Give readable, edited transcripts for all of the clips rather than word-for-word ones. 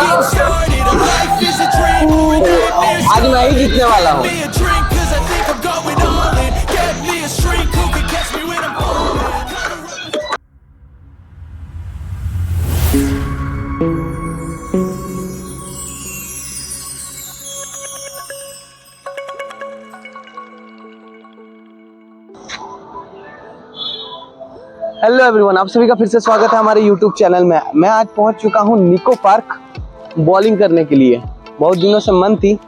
getting started. A life is a dream. We're damn near आज मैं ही जीतने वाला हूँ। me a drink 'cause I think I'm going all in. Get me a shrink who can catch me when I'm falling. Hello everyone, आप सभी का फिर से स्वागत है हमारे यूट्यूब चैनल में। मैं आज पहुंच चुका हूं निको पार्क बॉलिंग करने के लिए। बहुत दिनों से मन थी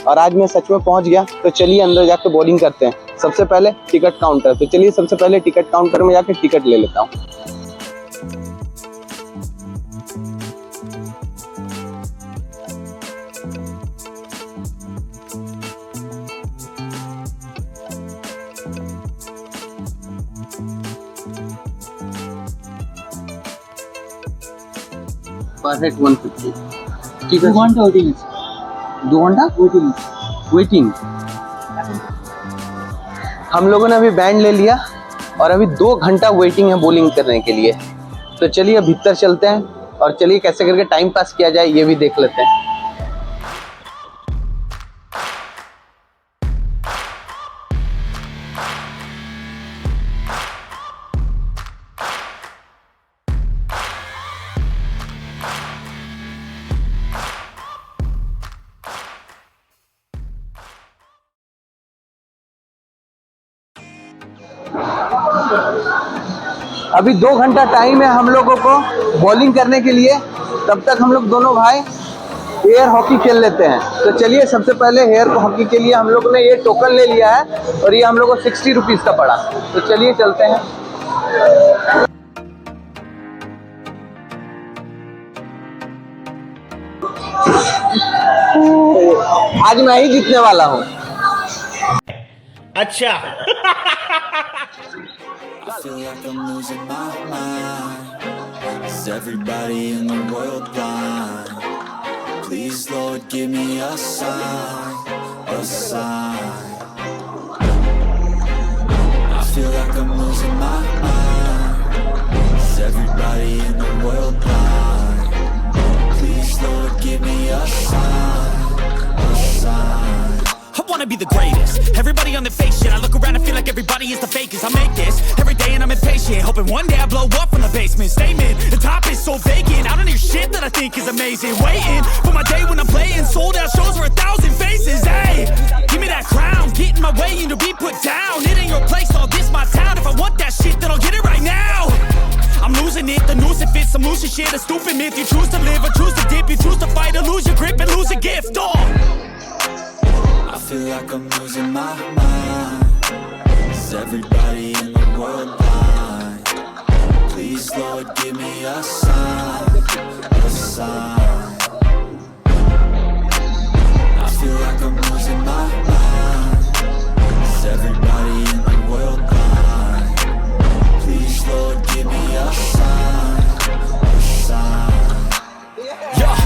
और आज मैं सच में पहुंच गया। तो चलिए अंदर जाके बॉलिंग करते हैं। सबसे पहले टिकट काउंटर, तो चलिए सबसे पहले टिकट काउंटर में जाके टिकट ले लेता हूँ। परफेक्ट 150। ठीक है, 2 घंटा वेटिंग। 2 घंटा वेटिंग। हम लोगों ने अभी बैंड ले लिया और अभी 2 घंटा वेटिंग है बॉलिंग करने के लिए। तो चलिए भीतर चलते हैं और चलिए कैसे करके टाइम पास किया जाए ये भी देख लेते हैं। अभी 2 घंटा टाइम है हम लोगों को बॉलिंग करने के लिए। तब तक हम लोग दोनों भाई एयर हॉकी खेल लेते हैं। तो चलिए सबसे पहले एयर हॉकी के लिए हम लोग ने ये टोकन ले लिया है और ये हम लोग को 60 रुपीज़ का पड़ा। तो चलिए चलते हैं। आज मैं ही जीतने वाला हूँ। अच्छा। I feel like I'm losing my mind. Is everybody in the world blind? Please, Lord, give me a sign, a sign. I feel like I'm losing my mind. Is everybody in the world blind? Please, Lord, give me a sign, a sign. I wanna be the greatest. Everybody on the fake shit. I look around and feel like everybody is the fakest. I make this every day and I'm impatient, hoping one day I blow up from the basement. Statement, the top is so vacant. I don't hear shit that I think is amazing. Waiting for my day when I'm playing sold out shows for 1,000 faces. Hey, give me that crown, get in my way and to be put down. It ain't your place, all this my town. If I want that shit, then I'll get it right now. I'm losing it, the noose it fits, I'm losing shit. A stupid myth, you choose to live or choose to dip. You choose to fight or lose your grip and lose a gift. I feel like I'm losing my mind. Is everybody in the world blind? Please, Lord, give me a sign, a sign. I feel like I'm losing my mind. Is everybody in the world blind? Please, Lord, give me a sign, a sign. Yeah,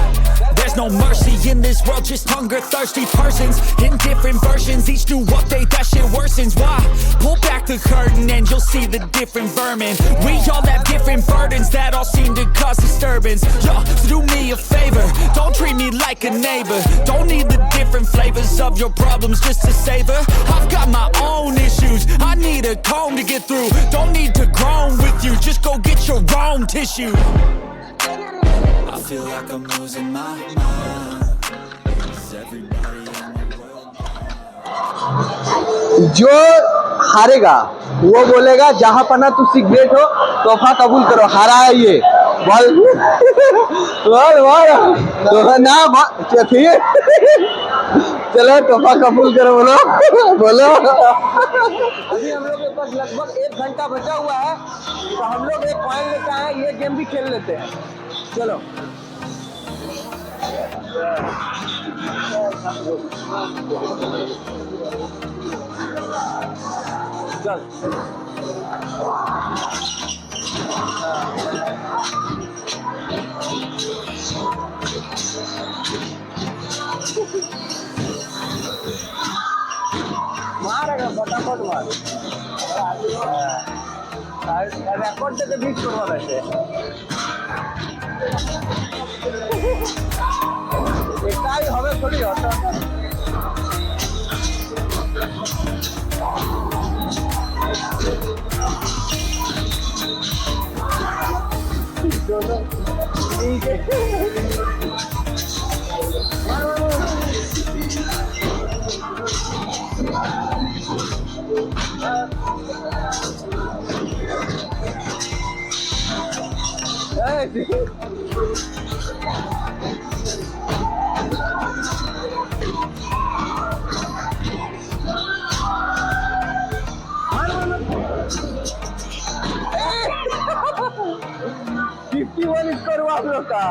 there's no mercy in this world, just hunger thirsty persons in different versions, each new update that shit worsens. Why? Pull back the curtain and you'll see the different vermin. We all have different burdens that all seem to cause disturbance. Yo, so do me a favor, don't treat me like a neighbor. Don't need the different flavors of your problems just to savor. I've got my own issues, I need a comb to get through. Don't need to groan with you, just go get your own tissue. I feel like I'm losing my mind. Is everybody in the world? जो हारेगा वो बोलेगा जहां पना तू cigarette हो तोहफा कबूल करो। हारा है ये बोल बोल बोल तो ना ठीक। चलो तोहफा कबूल करो, बोलो बोलो। अभी हम लोग के पास लगभग 1 घंटा बचा हुआ है तो हम लोग एक पॉइंट लेके आए, ये गेम भी खेल लेते हैं। चलो चल मारेगा फटाफट मार। रेकॉर्ड से बीच करवा रहे थे। स्कोर हुआ आप लोग का।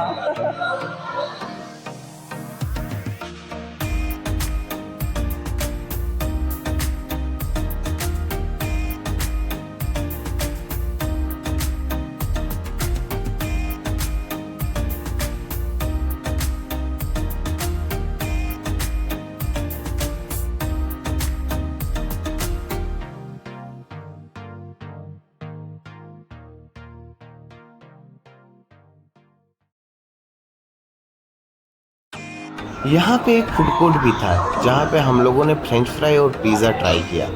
यहाँ पे एक फूड कोर्ट भी था जहाँ पे हम लोगों ने फ्रेंच फ्राई और पिज़्ज़ा ट्राई किया।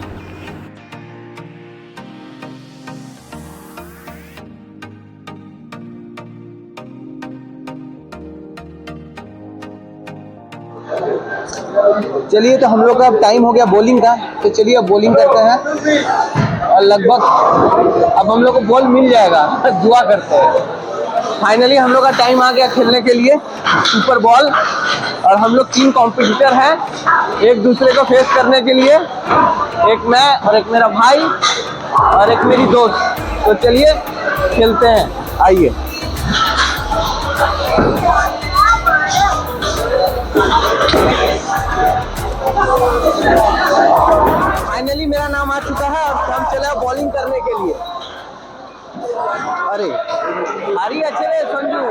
चलिए तो हम लोग का अब टाइम हो गया बॉलिंग का, तो चलिए अब बॉलिंग करते हैं और लगभग अब हम लोग को बॉल मिल जाएगा। दुआ करते हैं। फाइनली हम लोग का टाइम आ गया खेलने के लिए सुपर बॉल, और हम लोग 3 कॉम्पिटिटर हैं एक दूसरे को फेस करने के लिए, एक मैं और एक मेरा भाई और एक मेरी दोस्त। तो चलिए खेलते हैं, आइए। फाइनली मेरा नाम आ चुका है और हम चले बॉलिंग करने के लिए। अरे हारी अच्छे रे Sanju.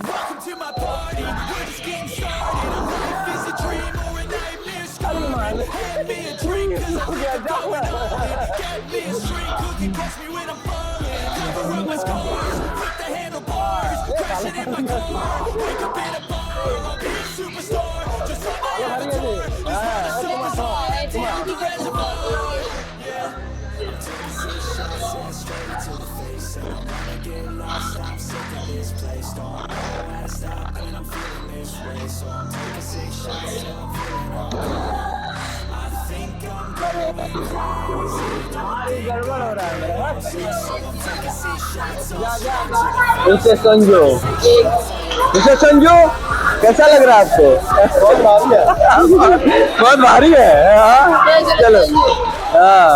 Welcome to my party, we're just getting started. Life is a dream or a nightmare scarred. Hand me a drink cause I'm going all in. Get me a shrink who can catch me when I'm falling. Cover up my scars, hit the handlebars. Crashing in my car, wake up in a bar. I'll be a superstar, just like my avatar. Just run the summer's heart, down the reservoir. Yeah, I'm taking 6 shots, yeah, straight to the face. And I'm gonna get lost, I'm sick of this place. Don't know how to stop when I'm feeling this way. So I'm taking 6 shots till I'm feeling okay. I think I'm going crazy. So I'm taking 6 shots mister Sanju, mister Sanju कैसा लग रहा है आपको? बहुत भारी है। बहुत भारी है। हाँ चलो। हाँ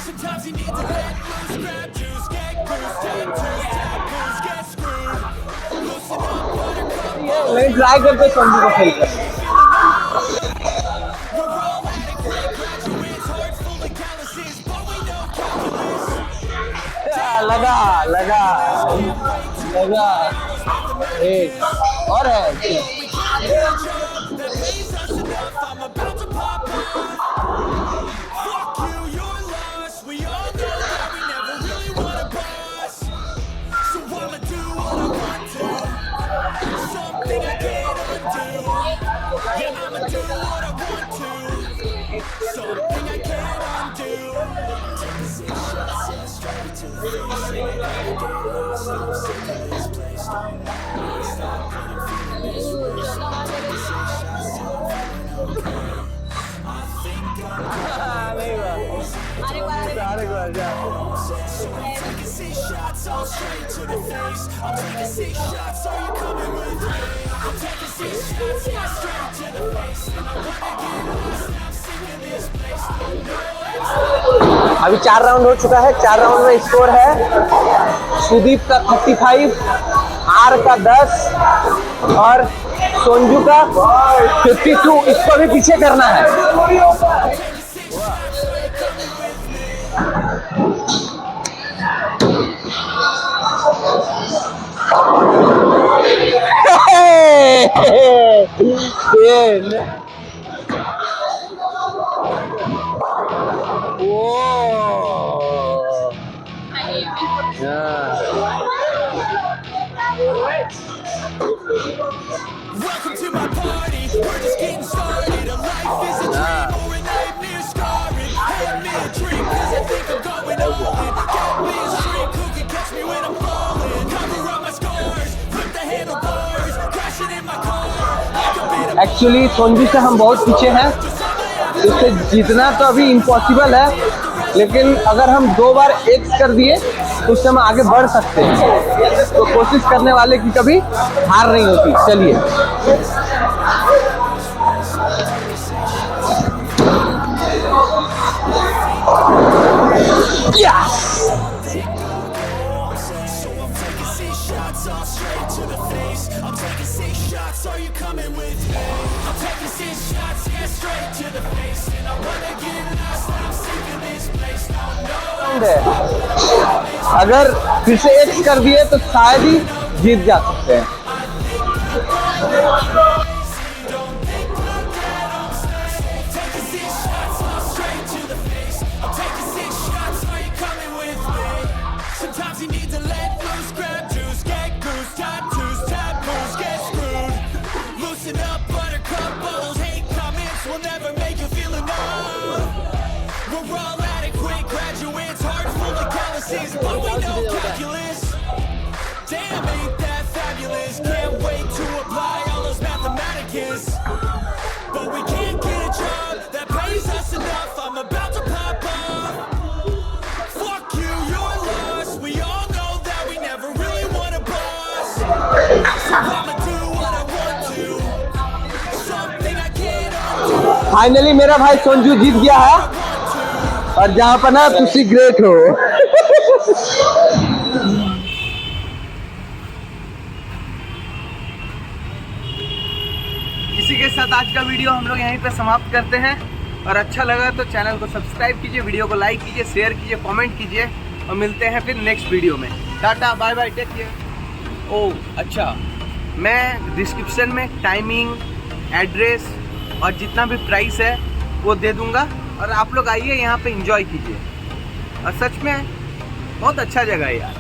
Sometimes you need to let loose, grab juice, get bruised, tattoos, taboos, get screwed. Loosen up, buttercup. नहीं ट्राई करते संजू को खेल कर। We're all adequate graduates, heart full of calluses, but we know calculus. लगा लगा लगा एक और है। I'm about to pop off. Fuck you, you're lost. We all know that we never really want a boss. So I'ma do what I want to. Something I can't undo. Yeah, I'ma do what I want to. Something I can't undo. Taking 6 shots, yeah, straight to the face. And I gotta get lost, I'm sick of this place. Don't wanna stop when I'm feeling this way. So I'm taking 6 shots till I'm feeling okay. I think I'm taking 6 shots all straight to the face. I'm taking 6 shots, are you coming with me? I'm taking 6 shots, yeah, straight to the face. And I wanna get lost, and I'm sick of this place. अभी 4 round हो चुका है। 4 round में score है सुदीप का 35, are का 10 और सोनजू का 52। इसको भी पीछे करना है। Welcome to my party, we're just getting started. A life is a dream or a nightmare scarring. Hand me a drink cause I think I'm going all in. Get me a shrink who can catch me when I'm falling. Cover up my scars, flip the handlebars, crashing in my car like a bit of actually Sanju से हम बहुत पीछे हैं, उससे जीतना तो अभी impossible है, लेकिन अगर हम 2 बार एक्स कर दिए तो उससे हम आगे बढ़ सकते हैं। तो कोशिश करने वाले की कभी हार नहीं होती। चलिए Are you coming with me? I'm taking 6 shots, yeah, straight to the face. And I wanna get lost, I'm sick of this place. No, अगर फिर से एक्स कर दिए तो शायद ही जीत जा सकते हैं। taking 6 shots, all straight to the face. I'm taking 6 shots, are you coming with me? Sometimes you need to let loose, grab juice, get goose, tattoos, taboos, get screwed. Loosen up, buttercup bubbles, hate comments will never make you feel enough. We're all adequate graduates, heart full of calluses, but we know calculus. Damn, ain't that fabulous? Can't wait to apply all those mathematicus. But we can't get a job that pays us enough. I'm about to pop off. Fuck you, you're lost. We all know that we never really want a boss. So I'ma do what I want to. Something I can't undo. Finally मेरा भाई संजू जीत गया है, और जहाँ पर ना तुसी great हो। इसी के साथ आज का वीडियो हम लोग यहीं पे समाप्त करते हैं, और अच्छा लगा तो चैनल को सब्सक्राइब कीजिए, वीडियो को लाइक कीजिए, शेयर कीजिए, कमेंट कीजिए, और मिलते हैं फिर नेक्स्ट वीडियो में। Tata bye bye, take care. Oh अच्छा, मैं डिस्क्रिप्शन में टाइमिंग, एड्रेस और जितना भी प्राइस है वो दे दूँगा, और आप लोग आइए यहाँ पे एंजॉय कीजिए। और सच में बहुत अच्छा जगह है यार।